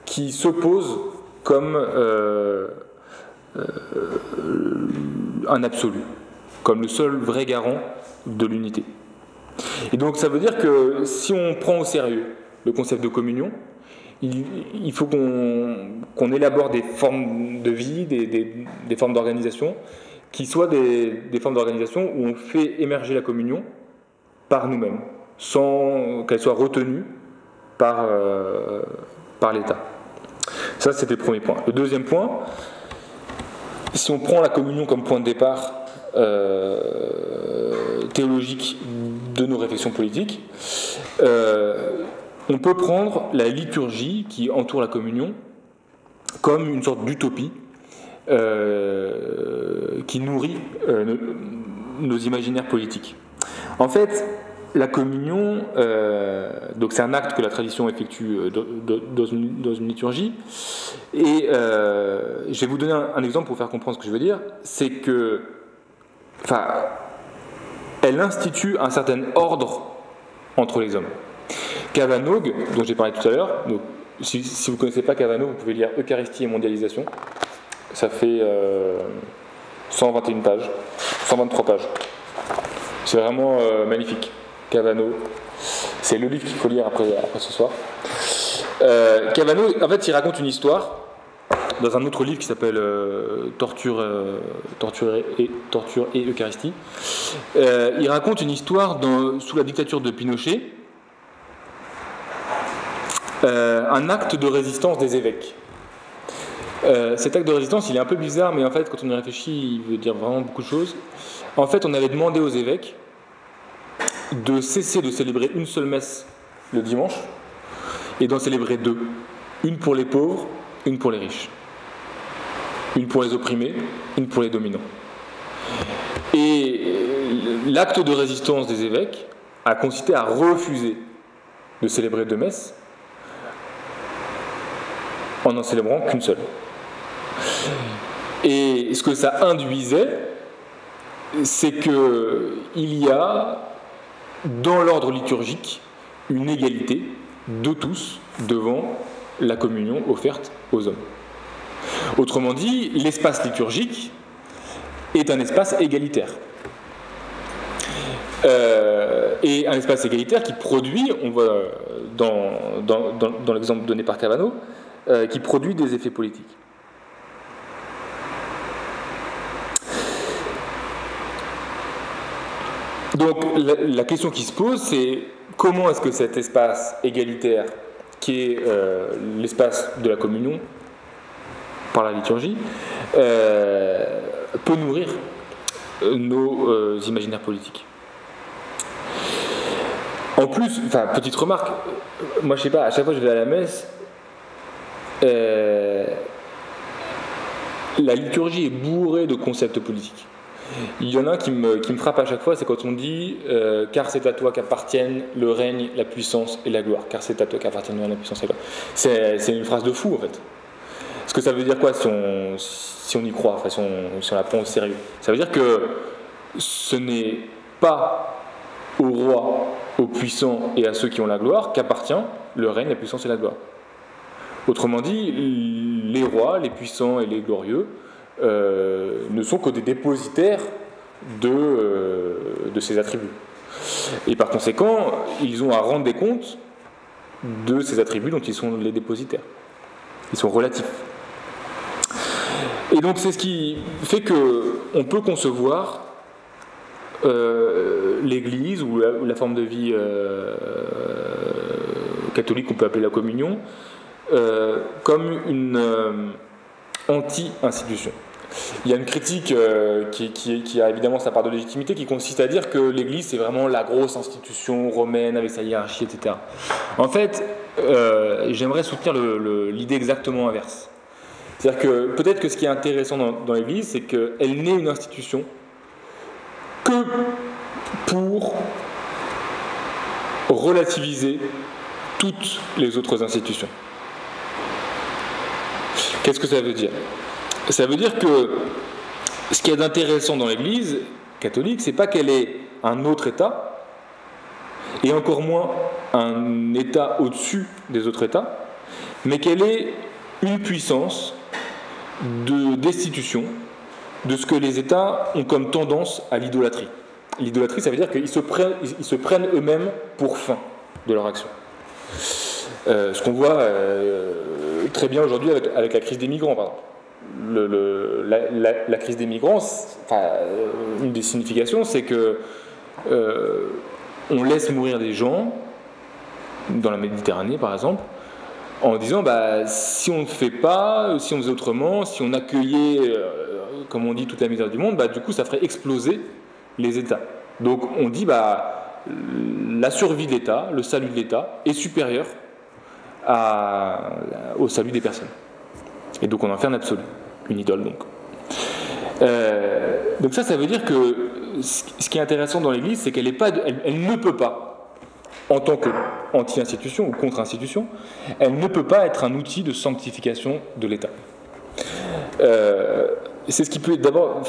qui s'oppose comme un absolu, comme le seul vrai garant de l'unité. Et donc ça veut dire que si on prend au sérieux le concept de communion, il faut qu'on élabore des formes de vie, des formes d'organisation, qui soient des formes d'organisation où on fait émerger la communion par nous-mêmes, sans qu'elle soit retenue par l'État. Ça, c'était le premier point. Le deuxième point, si on prend la communion comme point de départ théologique de nos réflexions politiques, on peut prendre la liturgie qui entoure la communion comme une sorte d'utopie qui nourrit nos imaginaires politiques. En fait, la communion, donc c'est un acte que la tradition effectue dans une liturgie, et je vais vous donner un exemple pour faire comprendre ce que je veux dire. C'est que, elle institue un certain ordre entre les hommes. Cavanaugh, dont j'ai parlé tout à l'heure, donc si vous ne connaissez pas Cavanaugh, vous pouvez lire Eucharistie et mondialisation. Ça fait 121 pages, 123 pages. C'est vraiment magnifique. Cavanaugh, c'est le livre qu'il faut lire après ce soir. Cavanaugh, en fait, il raconte une histoire dans un autre livre qui s'appelle Torture et Eucharistie. Il raconte une histoire sous la dictature de Pinochet, un acte de résistance des évêques. Cet acte de résistance, il est un peu bizarre, mais en fait, quand on y réfléchit, il veut dire vraiment beaucoup de choses. En fait, on avait demandé aux évêques de cesser de célébrer une seule messe le dimanche et d'en célébrer deux. Une pour les pauvres, une pour les riches. Une pour les opprimés, une pour les dominants. Et l'acte de résistance des évêques a consisté à refuser de célébrer deux messes en n'en célébrant qu'une seule. Et ce que ça induisait, c'est qu'il y a dans l'ordre liturgique une égalité de tous devant la communion offerte aux hommes. Autrement dit, l'espace liturgique est un espace égalitaire. Et un espace égalitaire qui produit, on voit dans l'exemple donné par Cavanaugh, qui produit des effets politiques. Donc la question qui se pose, c'est comment est-ce que cet espace égalitaire, qui est l'espace de la communion par la liturgie, peut nourrir nos imaginaires politiques. En plus, petite remarque, moi je sais pas, à chaque fois que je vais à la messe, la liturgie est bourrée de concepts politiques. Il y en a un qui me frappe à chaque fois, c'est quand on dit car c'est à toi qu'appartiennent le règne, la puissance et la gloire. Car c'est à toi qu'appartiennent le règne, la puissance et la gloire. C'est une phrase de fou en fait. Parce que ça veut dire quoi si on y croit, si on la prend au sérieux? Ça veut dire que ce n'est pas au roi, aux puissants et à ceux qui ont la gloire qu'appartient le règne, la puissance et la gloire. Autrement dit, les rois, les puissants et les glorieux ne sont que des dépositaires de ces attributs. Et par conséquent, ils ont à rendre des comptes de ces attributs dont ils sont les dépositaires. Ils sont relatifs. Et donc c'est ce qui fait qu'on peut concevoir l'Église ou la forme de vie catholique qu'on peut appeler la communion comme une anti-institution. Il y a une critique qui a évidemment sa part de légitimité, qui consiste à dire que l'Église c'est vraiment la grosse institution romaine avec sa hiérarchie, etc. En fait, j'aimerais soutenir l'idée exactement inverse. C'est-à-dire que peut-être que ce qui est intéressant dans l'Église, c'est qu'elle n'est une institution que pour relativiser toutes les autres institutions. Qu'est-ce que ça veut dire ? Ça veut dire que ce qui est intéressant dans l'Église catholique, c'est pas qu'elle est un autre État, et encore moins un État au-dessus des autres États, mais qu'elle est une puissance de destitution de ce que les États ont comme tendance à l'idolâtrie. L'idolâtrie, ça veut dire qu'ils se prennent eux-mêmes pour fin de leur action. Ce qu'on voit très bien aujourd'hui avec la crise des migrants, par exemple. La crise des migrants, une des significations, c'est que on laisse mourir des gens dans la Méditerranée, par exemple, en disant si on ne fait pas, si on faisait autrement, si on accueillait, comme on dit, toute la misère du monde, du coup ça ferait exploser les États. Donc on dit la survie de l'État, le salut de l'État est supérieur au salut des personnes. Et donc on en fait un absolu, une idole donc. Donc ça veut dire que ce qui est intéressant dans l'Église, c'est qu'elle ne peut pas, en tant qu'anti-institution ou contre-institution, elle ne peut pas être un outil de sanctification de l'État. C'est ce qui peut être d'abord,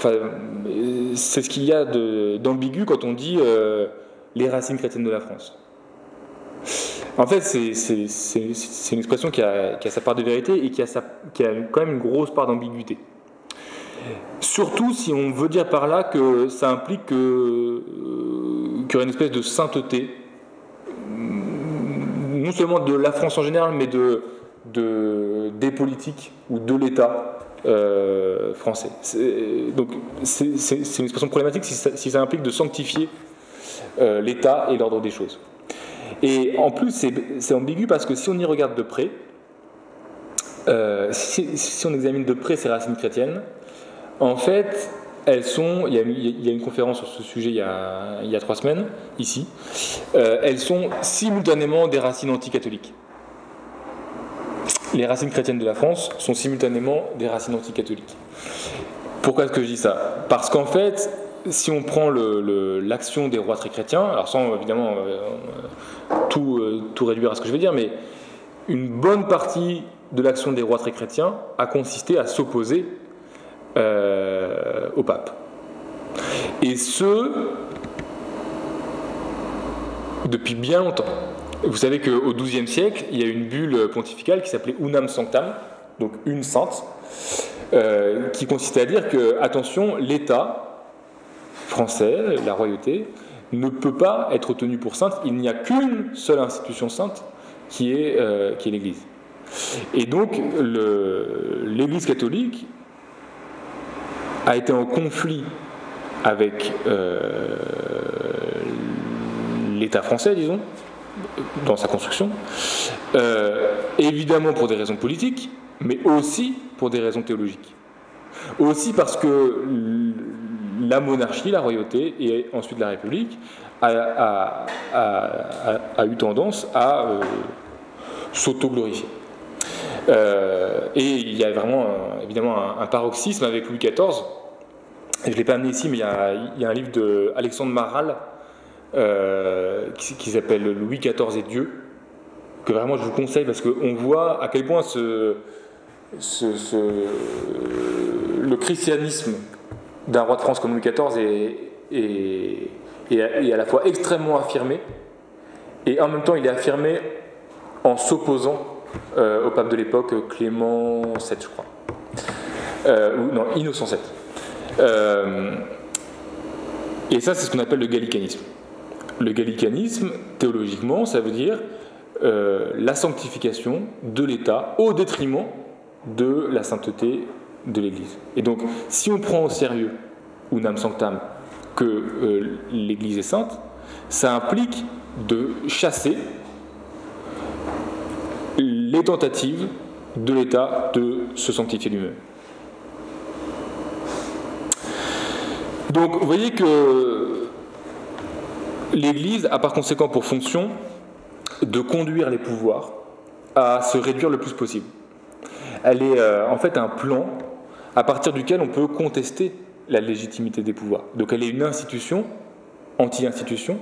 c'est ce qu'il y a d'ambigu quand on dit les racines chrétiennes de la France. En fait, c'est une expression qui a sa part de vérité et qui a quand même une grosse part d'ambiguïté. Surtout si on veut dire par là que ça implique qu'il y aurait une espèce de sainteté, non seulement de la France en général, mais des politiques ou de l'État français. Donc c'est une expression problématique si ça implique de sanctifier l'État et l'ordre des choses. Et en plus, c'est ambigu parce que si on y regarde de près, si on examine de près ces racines chrétiennes, en fait, elles sont, il y a une conférence sur ce sujet il y a 3 semaines, ici, elles sont simultanément des racines anticatholiques. Les racines chrétiennes de la France sont simultanément des racines anticatholiques. Pourquoi est-ce que je dis ça ? Parce qu'en fait, si on prend l'action des rois très chrétiens, alors sans évidemment tout réduire à ce que je vais dire, mais une bonne partie de l'action des rois très chrétiens a consisté à s'opposer au pape. Et ce, depuis bien longtemps. Vous savez qu'au XIIe siècle, il y a une bulle pontificale qui s'appelait Unam Sanctam, donc une sainte, qui consistait à dire que, attention, l'État français, la royauté, ne peut pas être tenu pour sainte. Il n'y a qu'une seule institution sainte qui est l'Église. Et donc, l'Église catholique a été en conflit avec l'État français, disons, dans sa construction, évidemment pour des raisons politiques, mais aussi pour des raisons théologiques. Aussi parce que la monarchie, la royauté, et ensuite la République, a eu tendance à s'auto-glorifier. Et il y a vraiment, évidemment, un paroxysme avec Louis XIV. Je ne l'ai pas amené ici, mais il y a un livre d'Alexandre Maral qui s'appelle Louis XIV et Dieu, que vraiment je vous conseille parce qu'on voit à quel point le christianisme d'un roi de France comme Louis XIV est à la fois extrêmement affirmé, et en même temps il est affirmé en s'opposant au pape de l'époque, Clément VII, je crois. Non, Innocent VII. Et ça, c'est ce qu'on appelle le gallicanisme. Le gallicanisme, théologiquement, ça veut dire la sanctification de l'État au détriment de la sainteté de l'Église. Et donc, si on prend au sérieux Unam Sanctam que l'Église est sainte, ça implique de chasser les tentatives de l'État de se sanctifier lui-même. Donc vous voyez que l'Église a par conséquent pour fonction de conduire les pouvoirs à se réduire le plus possible. Elle est en fait un plan à partir duquel on peut contester la légitimité des pouvoirs. Donc elle est une institution, anti-institution,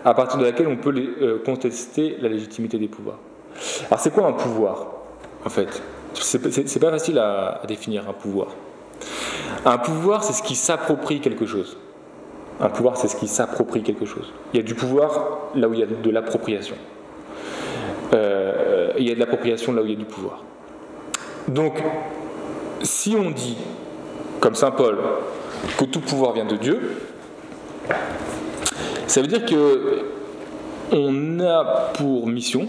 à partir de laquelle on peut contester la légitimité des pouvoirs. Alors c'est quoi un pouvoir, en fait? C'est pas facile à définir un pouvoir. Un pouvoir, c'est ce qui s'approprie quelque chose. Un pouvoir, c'est ce qui s'approprie quelque chose. Il y a du pouvoir là où il y a de l'appropriation. Il y a de l'appropriation là où il y a du pouvoir. Donc, si on dit, comme saint Paul, que tout pouvoir vient de Dieu, ça veut dire qu'on a pour mission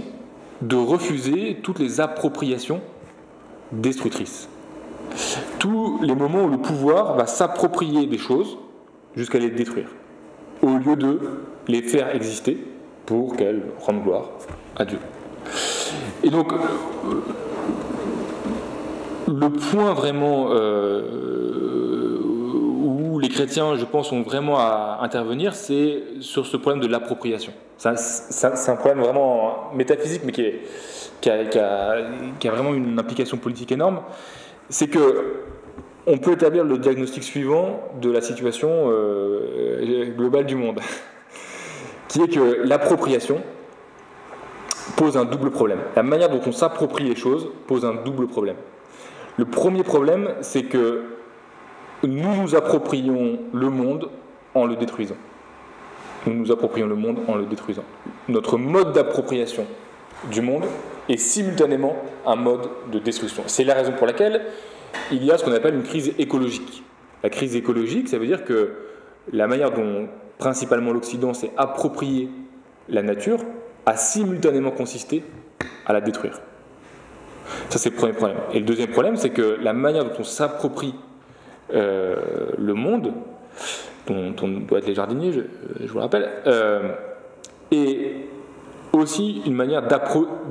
de refuser toutes les appropriations destructrices. Tous les moments où le pouvoir va s'approprier des choses jusqu'à les détruire, au lieu de les faire exister pour qu'elles rendent gloire à Dieu. Et donc, le point vraiment où les chrétiens, je pense, ont vraiment à intervenir, c'est sur ce problème de l'appropriation. C'est un problème vraiment métaphysique, mais qui a vraiment une implication politique énorme. C'est que on peut établir le diagnostic suivant de la situation globale du monde, qui est que l'appropriation pose un double problème. La manière dont on s'approprie les choses pose un double problème. Le premier problème, c'est que nous nous approprions le monde en le détruisant. Nous nous approprions le monde en le détruisant. Notre mode d'appropriation du monde est simultanément un mode de destruction. C'est la raison pour laquelle il y a ce qu'on appelle une crise écologique. La crise écologique, ça veut dire que la manière dont principalement l'Occident s'est approprié la nature a simultanément consisté à la détruire. Ça, c'est le premier problème. Et le deuxième problème, c'est que la manière dont on s'approprie le monde, dont on doit être les jardiniers, je vous le rappelle, est aussi une manière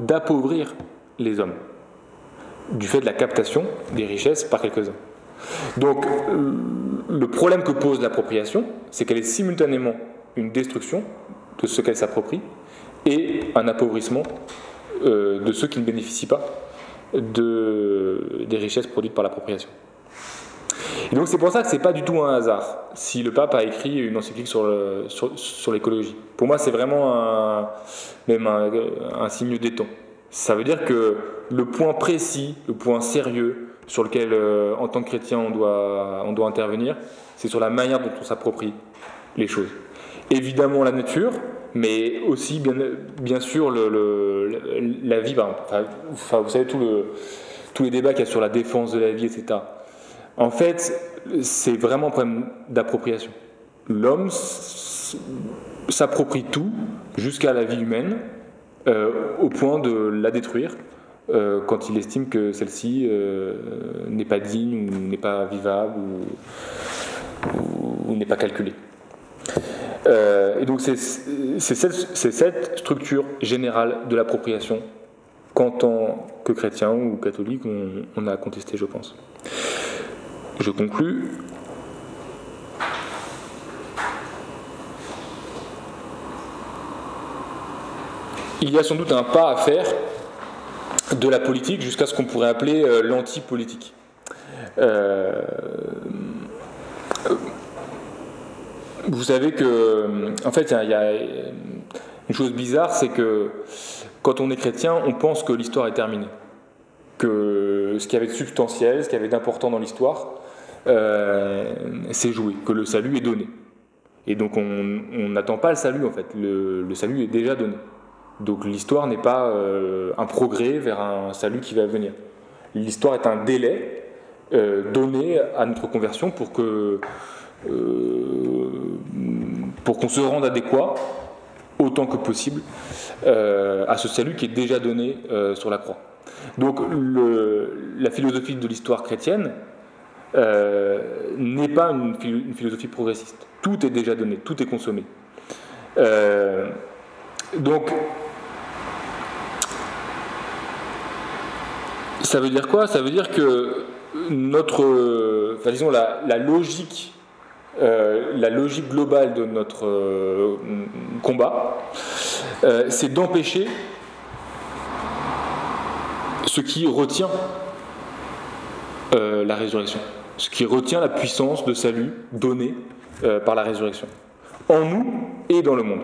d'appauvrir les hommes, du fait de la captation des richesses par quelques-uns. Donc, le problème que pose l'appropriation, c'est qu'elle est simultanément une destruction de ce qu'elle s'approprie et un appauvrissement de ceux qui ne bénéficient pas des richesses produites par l'appropriation. Et donc c'est pour ça que c'est pas du tout un hasard si le pape a écrit une encyclique sur l'écologie. Pour moi, c'est vraiment un signe des temps. Ça veut dire que le point précis, le point sérieux sur lequel, en tant que chrétien, on doit intervenir, c'est sur la manière dont on s'approprie les choses. Évidemment la nature, mais aussi bien sûr la vie. Enfin, vous savez tous les débats qu'il y a sur la défense de la vie, etc. En fait, c'est vraiment un problème d'appropriation. L'homme s'approprie tout jusqu'à la vie humaine, au point de la détruire quand il estime que celle-ci n'est pas digne ou n'est pas vivable ou n'est pas calculée. Et donc c'est cette structure générale de l'appropriation qu'en tant que chrétien ou catholique on a contesté, je pense. Je conclus. Il y a sans doute un pas à faire de la politique jusqu'à ce qu'on pourrait appeler l'anti-politique. Vous savez que, en fait, il y a une chose bizarre, c'est que quand on est chrétien, on pense que l'histoire est terminée, que ce qu'il y avait de substantiel, ce qu'il y avait d'important dans l'histoire, c'est joué, que le salut est donné. Et donc on n'attend pas le salut en fait, le salut est déjà donné. Donc l'histoire n'est pas un progrès vers un salut qui va venir. L'histoire est un délai donné à notre conversion pour qu'on se rende adéquat autant que possible à ce salut qui est déjà donné sur la croix. Donc la philosophie de l'histoire chrétienne n'est pas une philosophie progressiste. Tout est déjà donné, tout est consommé. Donc, Ça veut dire quoi? Ça veut dire que disons la logique globale de notre combat, c'est d'empêcher ce qui retient la résurrection, ce qui retient la puissance de salut donnée par la résurrection, en nous et dans le monde.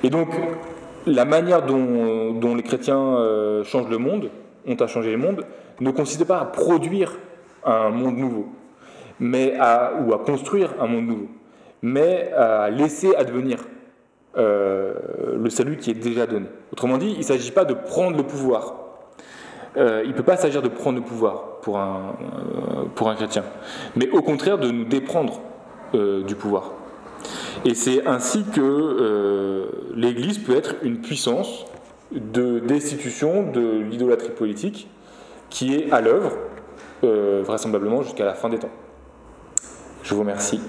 Et donc, la manière dont les chrétiens changent le monde, ont à changer le monde, ne consiste pas à produire un monde nouveau, ou à construire un monde nouveau, mais à laisser advenir le salut qui est déjà donné. Autrement dit, il ne s'agit pas de prendre le pouvoir. Il ne peut pas s'agir de prendre le pouvoir pour un chrétien, mais au contraire de nous déprendre du pouvoir. Et c'est ainsi que l'Église peut être une puissance de destitution de l'idolâtrie politique qui est à l'œuvre, vraisemblablement jusqu'à la fin des temps. Je vous remercie.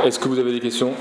Est-ce que vous avez des questions ?